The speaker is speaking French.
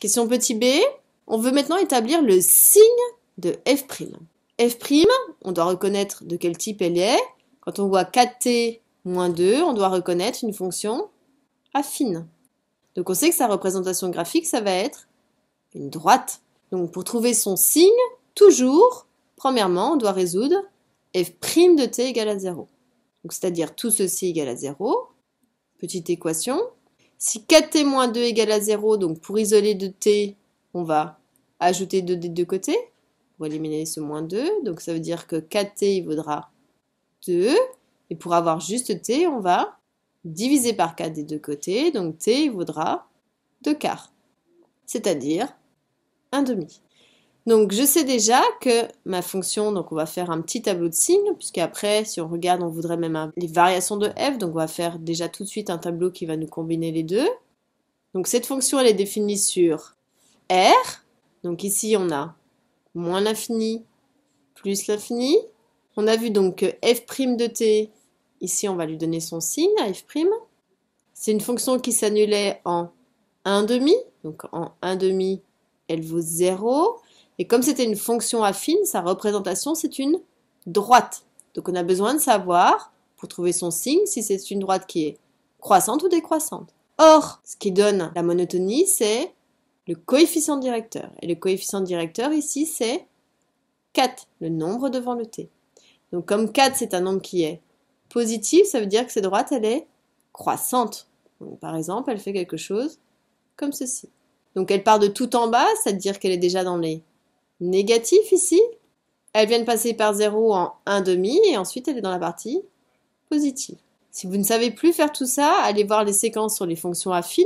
Question petit b, on veut maintenant établir le signe de f'. F', on doit reconnaître de quel type elle est. Quand on voit 4t moins 2, on doit reconnaître une fonction affine. Donc on sait que sa représentation graphique, ça va être une droite. Donc pour trouver son signe, toujours, premièrement, on doit résoudre f' de t égale à 0. Donc c'est-à-dire tout ceci égale à 0. Petite équation. Si 4t moins 2 égale à 0, donc pour isoler de t, on va ajouter 2 des deux côtés pour éliminer ce moins 2. Donc ça veut dire que 4t, il vaudra 2. Et pour avoir juste t, on va diviser par 4 des deux côtés. Donc t, il vaudra 2 quarts. C'est-à-dire 1 demi. Donc je sais déjà que ma fonction, donc on va faire un petit tableau de signes, puisqu'après, si on regarde, on voudrait même les variations de f, donc on va faire déjà tout de suite un tableau qui va nous combiner les deux. Donc cette fonction, elle est définie sur R, donc ici on a moins l'infini plus l'infini. On a vu donc que f' de t, ici on va lui donner son signe à f'. C'est une fonction qui s'annulait en 1 demi, donc en 1 demi, elle vaut 0. Et comme c'était une fonction affine, sa représentation, c'est une droite. Donc on a besoin de savoir, pour trouver son signe, si c'est une droite qui est croissante ou décroissante. Or, ce qui donne la monotonie, c'est le coefficient directeur. Et le coefficient directeur, ici, c'est 4, le nombre devant le t. Donc comme 4, c'est un nombre qui est positif, ça veut dire que cette droite, elle est croissante. Donc, par exemple, elle fait quelque chose comme ceci. Donc elle part de tout en bas, c'est-à-dire qu'elle est déjà dans les négatifs ici. Elle vient de passer par 0 en 1 demi et ensuite elle est dans la partie positive. Si vous ne savez plus faire tout ça, allez voir les séquences sur les fonctions affines.